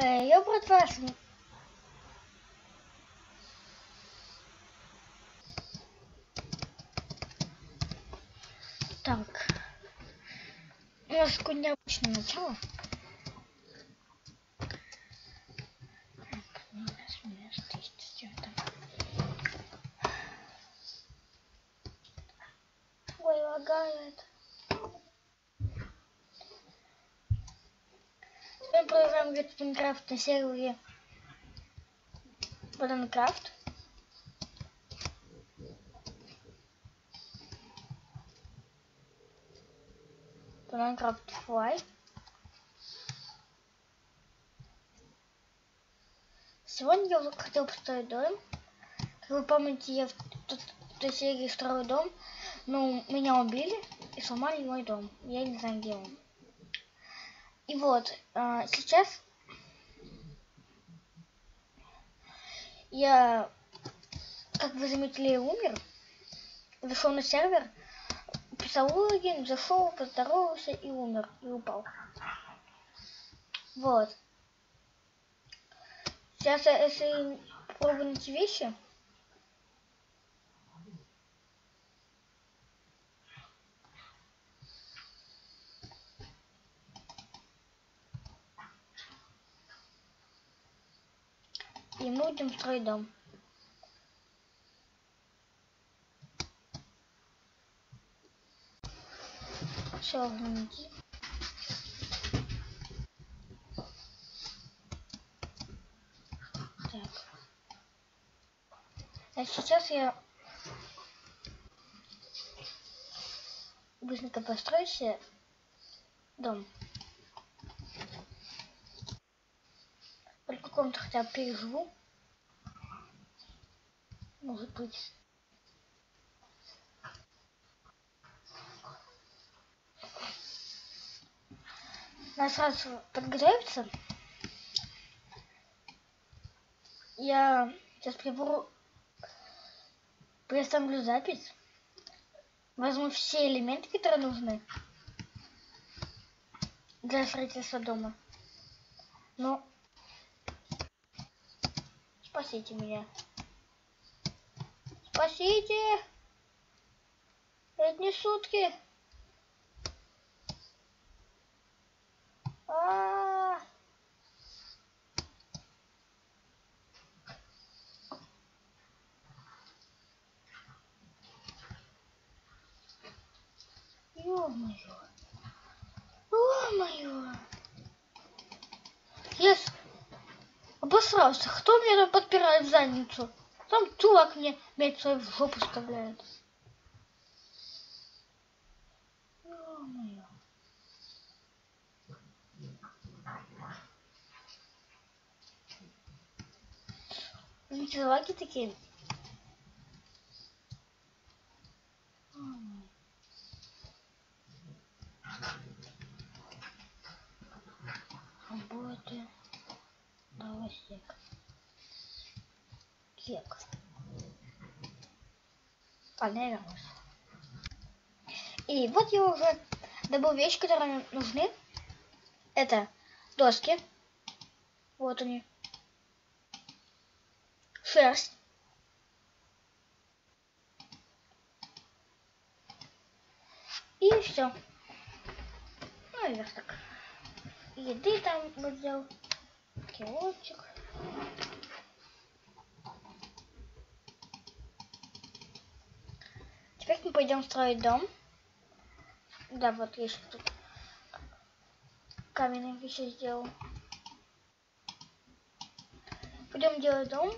Я братва. Так. У нас такое необычное начало. Ой, лагает. Мы продолжаем играть в Майнкрафт на сервере Майнкрафт. Майнкрафт Fly. Сегодня я хотел построить дом. Как вы помните, я в той серии строил дом, но меня убили и сломали мой дом. Я не знаю, где он. И вот, сейчас я, как вы заметили, умер. Зашел на сервер, писал логин, зашел, поздоровался и умер, и упал. Вот. Сейчас, если попробую найти вещи, и мы будем строить дом. Все, найти. Так. А сейчас я быстренько построю себе дом. При каком-то хотя бы переживу. Может быть. Надо сразу подготовиться. Я сейчас приостановлю запись. Возьму все элементы, которые нужны для строительства дома. Ну, спасите меня. Спасите! Это не шутки. Ё-моё. Ё-моё. Я обосрался. Кто мне там подпирает в задницу? Там чувак мне мяч свою в жопу вставляет. Ё-моё. Видите, лаги такие. Работы. Новостек. Кек. Понравилось. И вот я уже добыл вещи, которые мне нужны. Это доски. Вот они. Шерсть. И все. Ну, и так. Еды там взял. Килочек. Теперь мы пойдем строить дом. Да, вот я сейчас тут каменные вещи сделал. Пойдем делать дом.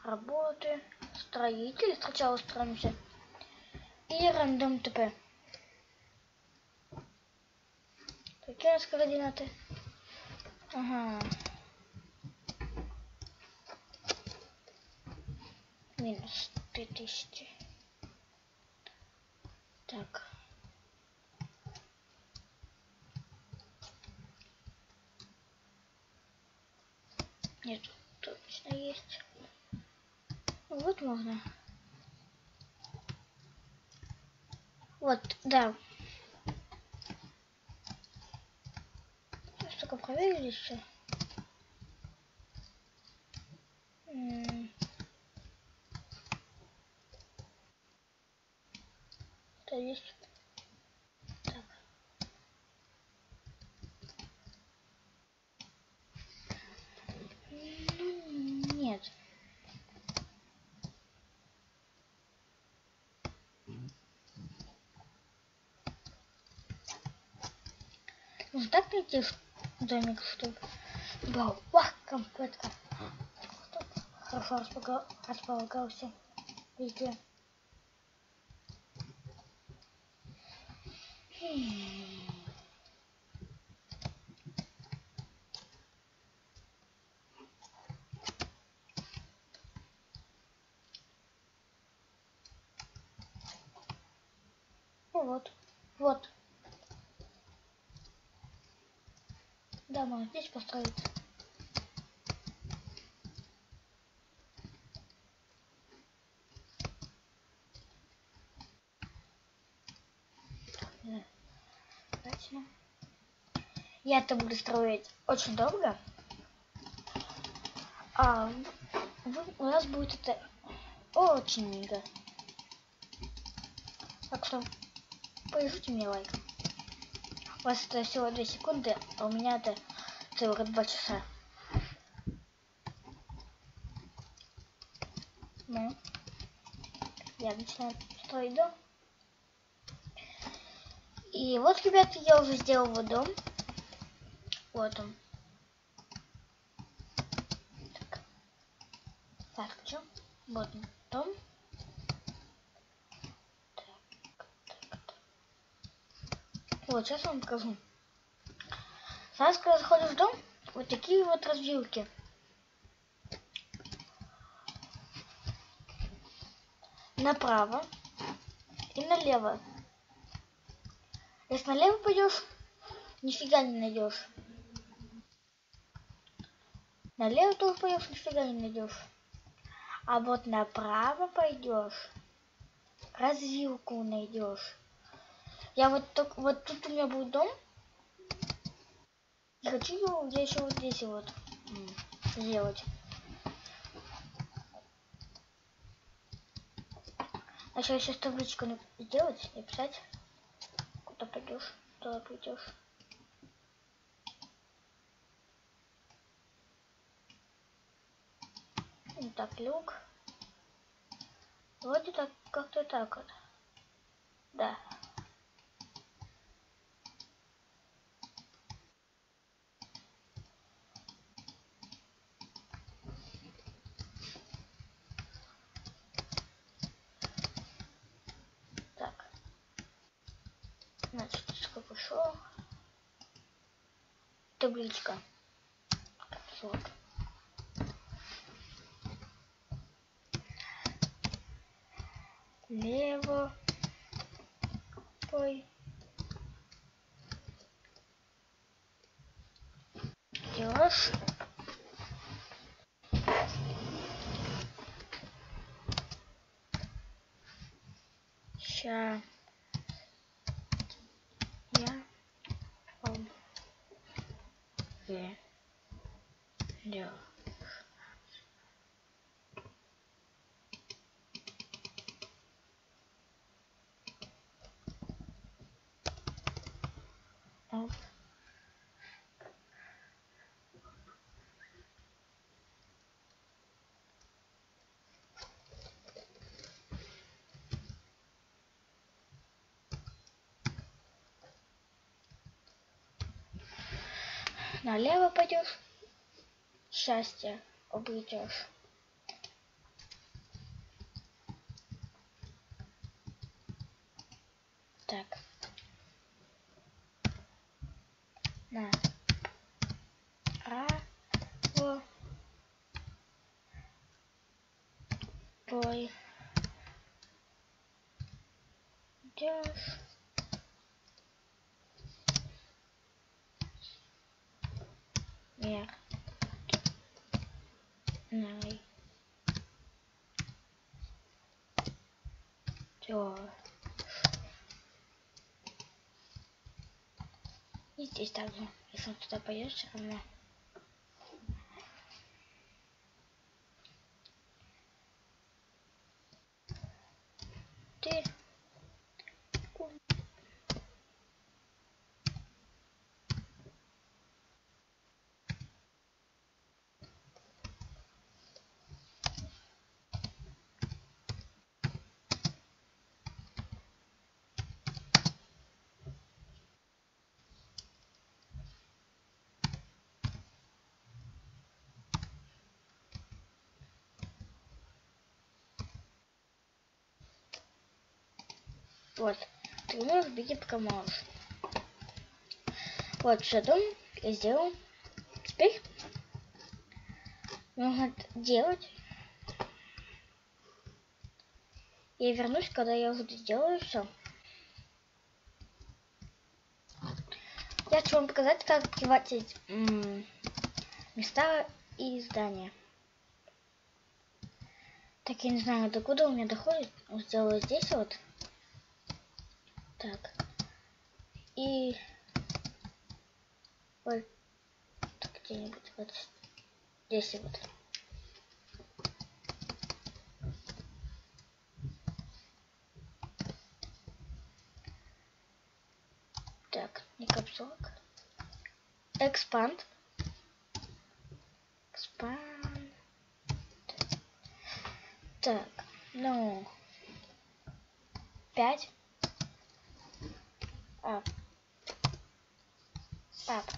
Работы. Строители. Сначала строимся. И рандом ТП. Какие у нас координаты? Ага. Минус 3000. Так. Нет, точно есть. Вот можно. Вот, да. Сейчас только проверили все. Что есть? Так. Нет. Нужно так найти домик, что вау, вах, компletка. Хорошо располагался везде. Ну вот, вот. Да, можно здесь построить. Точно. Я это буду строить очень долго. А у нас будет это очень мига. Так что положите мне лайк. У вас это всего 2 секунды, а у меня это целых 2 часа. Ну, я начинаю строить дом. И вот, ребята, я уже сделал вот дом. Вот он. Так, что? Вот он, дом. Вот, сейчас вам покажу. Сразу, когда заходишь в дом, вот такие вот развилки. Направо и налево. Если налево пойдешь, нифига не найдешь. Налево тоже пойдешь, нифига не найдешь. А вот направо пойдешь, развилку найдешь. Я вот тут у меня будет дом. И хочу я еще вот здесь вот сделать. А еще табличку сделать, написать, куда пойдешь, туда пойдешь. Так, люк. Вроде так, как-то так вот. Да. Так. Значит, сколько шел. Табличка. Вот. Лево. Пой. Идешь. Ща. Я. Ведёшь. Оп. Налево пойдешь. Счастье обретешь. Так. На. Право. Пой. Идешь. Вверх. Най. Идешь. здесь также. Если он туда пойдет, все равно. Ты. Вот. Тренер, беги пока можешь. Вот, все дом я сделал. Теперь нужно делать. Я вернусь, когда я уже сделаю все. Я хочу вам показать, как превратить места и здания. Так, я не знаю, докуда у меня доходит. Сделаю здесь вот. Так. И вот где-нибудь вот здесь вот. Так, не капсулок. Expand. Expand. Так, ну 5. Пап.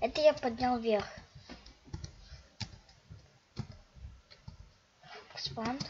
Это я поднял вверх. Expand.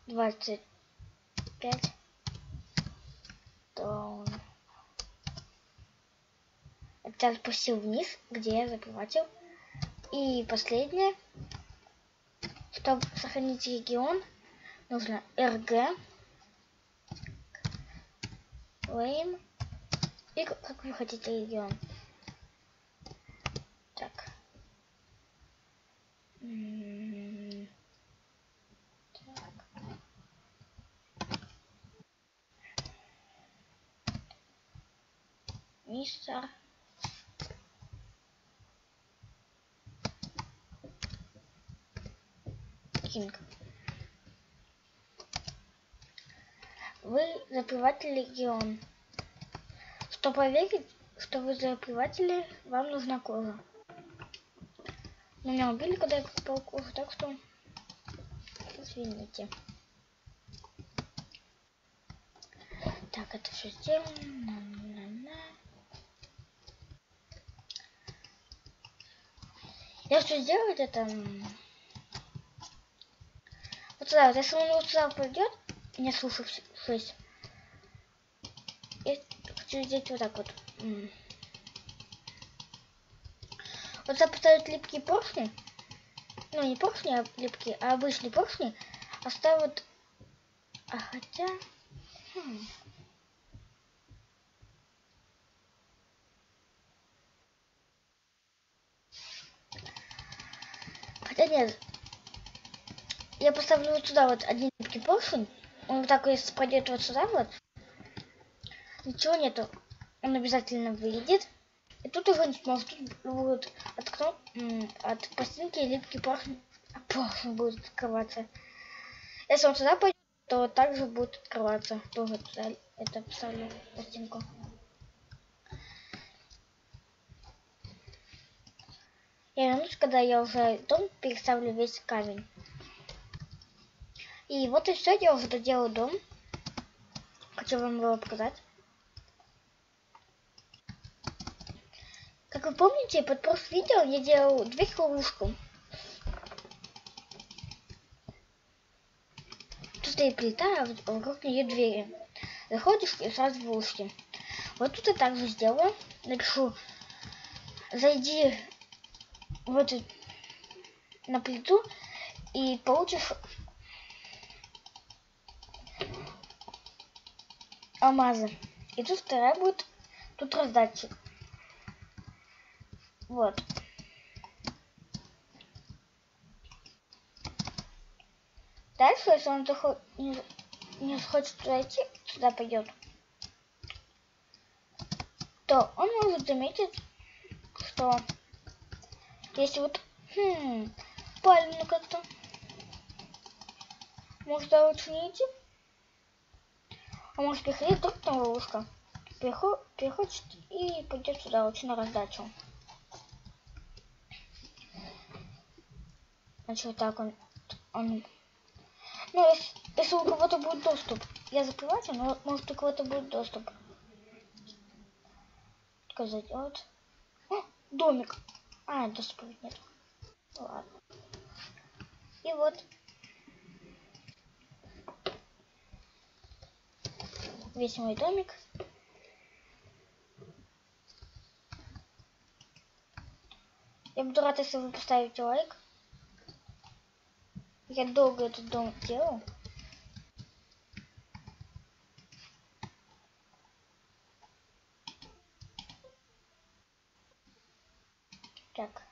25. Down. Это я спустил вниз, где я заприватил. И последнее. Чтобы сохранить регион, нужно RG. Lane. И как вы хотите регион. Так. Мистер Кинг. Вы заприватили регион. Чтобы проверить, что вы заприватили, вам нужна кожа. Меня убили, когда я покупал кожу, так что извините. Так, это все сделано. Я что сделать это? Вот сюда, вот если он вот сюда пойдет, не слушавшись, я хочу сделать вот так вот. Вот сюда поставить липкие поршни. Ну, не поршни, а липкие, а обычные поршни. Оставят. А хотя. Хотя нет. Я поставлю вот сюда вот один липкий поршень. Он вот так, если пройдет вот сюда вот. Ничего нету. Он обязательно выйдет. И тут уже не сможет. Тут будет от пластинки липкий поршень будет открываться. Если он сюда пойдет, то также будет открываться. Тоже туда это поставлю пластинку. Я вернусь, когда я уже дом переставлю весь камень. И вот и все, я уже доделал дом. Хочу вам его показать. Как вы помните, под прошлым видео я делал дверь-ловушку. Тут стоит плита, а вокруг нее двери. Заходишь и сразу в ловушки. Вот тут я также сделаю. Напишу, зайди вот на плиту и получишь алмазы. И тут вторая будет, тут раздатчик. Вот. Дальше, если он не хочет зайти, сюда пойдет, то он может заметить, что если вот правильно как-то, может лучше не идти, а может приходить, вдруг там ловушка, переходит и пойдет сюда лучше на раздачу. Значит, вот так он ну, если у кого-то будет доступ, я закрываю, но может у кого-то будет доступ. Сказать, вот. О, домик. Доступа нет. Ладно. И вот. Весь мой домик. Я буду рад, если вы поставите лайк. Я долго этот дом делал. Так.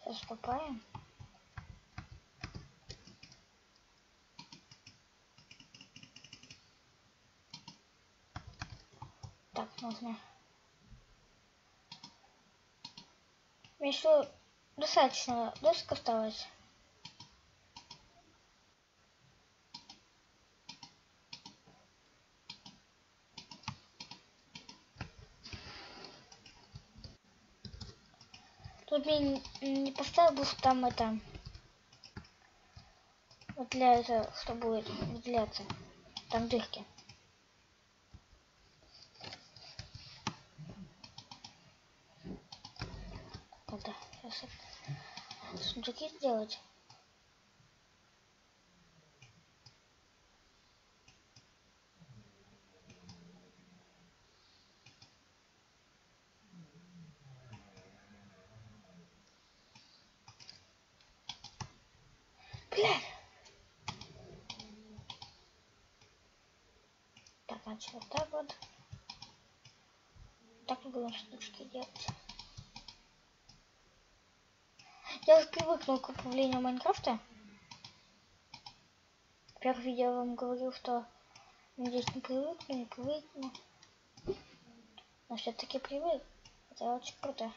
Сейчас копаем. Так, нужно. Мне еще достаточно досок осталось. Тут мне не поставил, что там это вот для этого, что будет выделяться. Там дырки. Надо сейчас сундуки сделать. Блядь! Так, значит, вот так вот. Так мы будем штучки делать. Я уже привыкнул к управлению Майнкрафта. В первых видео я вам говорил, что надеюсь, не привыкну. Но все-таки привык. Это очень круто.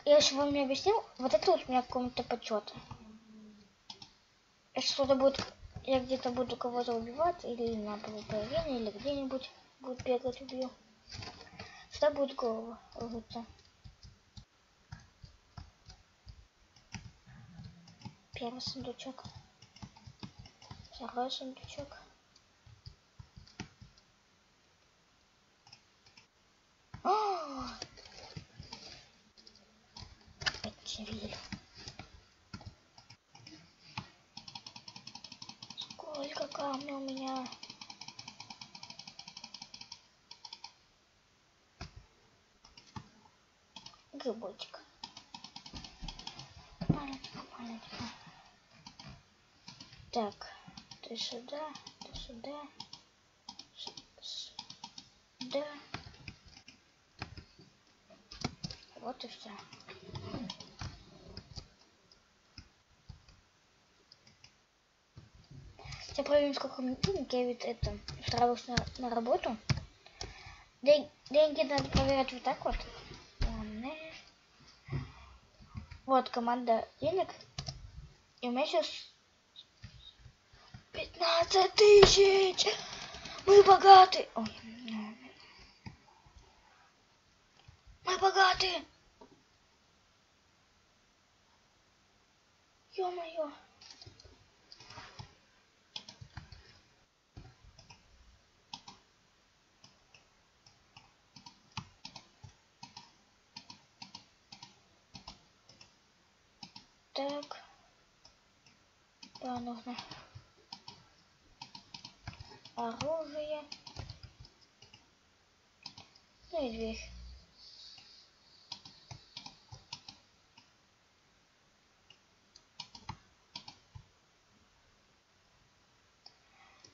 Я еще вам не объяснил, вот это вот у меня комната почета. Если что-то будет, я где-то буду кого-то убивать, или на полуполовине, или где-нибудь будет бегать, убью. Сюда будет голова ложиться. Первый сундучок. Второй сундучок. Очевидно. Сколько камня у меня. Грибочек. Маленько. Так, ты сюда, сюда. Вот и все. Я проверим, сколько мне денег. Я ведь это устраиваюсь на работу. Деньги надо проверять вот так вот. Вот команда денег. И у меня сейчас 15 тысяч. Мы богаты. Ой, мы богаты. Ё-моё. Так. Да, нужно оружие. Ну и дверь.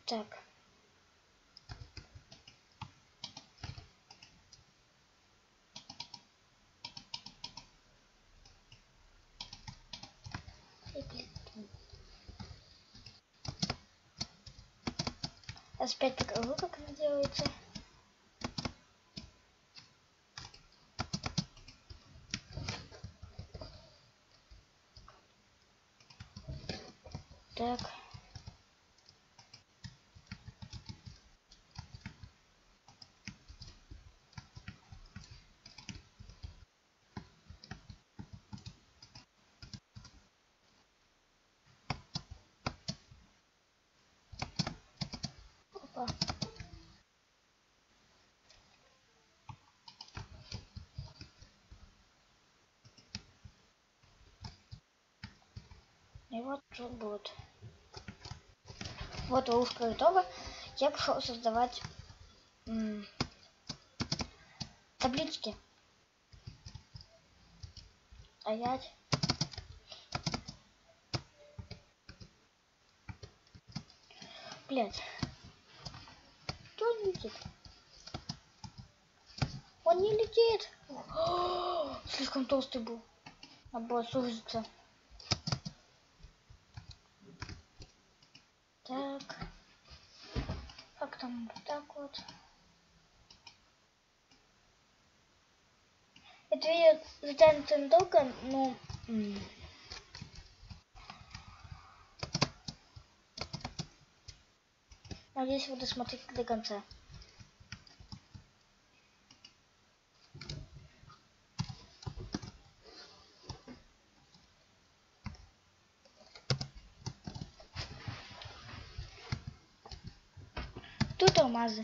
Так. И плиту. Я опять покажу, как она делается. Так. Опа. И вот что будет. Вот ловушка готова. Я пошел создавать таблички. Стоять. Блять. Кто он летит? Он не летит. Слишком толстый был. Надо было сузиться. Так. Как там? Вот так вот. Это видео затянется недолго, но... Надеюсь, вы досмотрите до конца. Тут алмазы.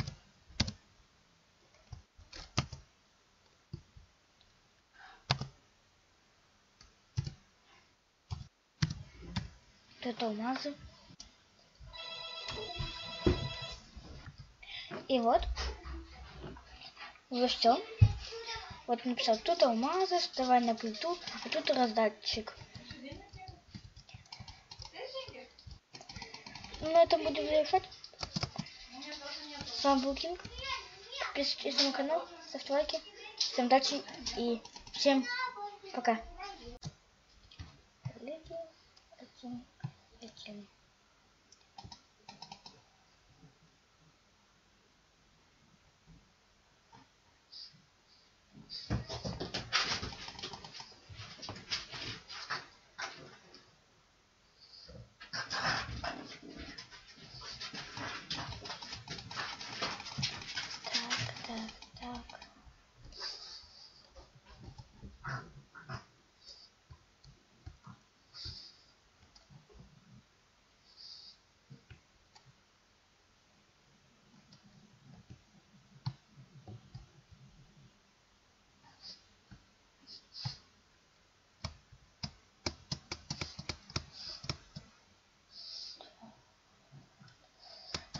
Тут алмазы. И вот. Уже все. Вот написал, тут алмазы, вставай на плиту, а тут раздатчик. Ну, на этом будем завершать. С вами был Кинг. Подписывайтесь на мой канал, ставьте лайки. Всем удачи и всем пока. Летим. Так.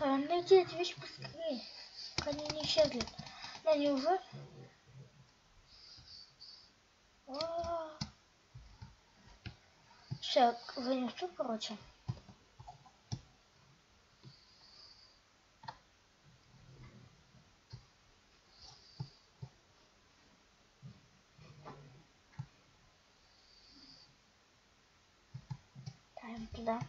Найди эти вещи быстрее, пока они не исчезли. Но они уже... Все, занесу, короче. Ставим туда.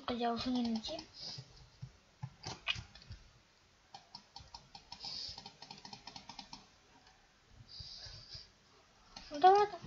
Я уже не найти. Ну да ладно.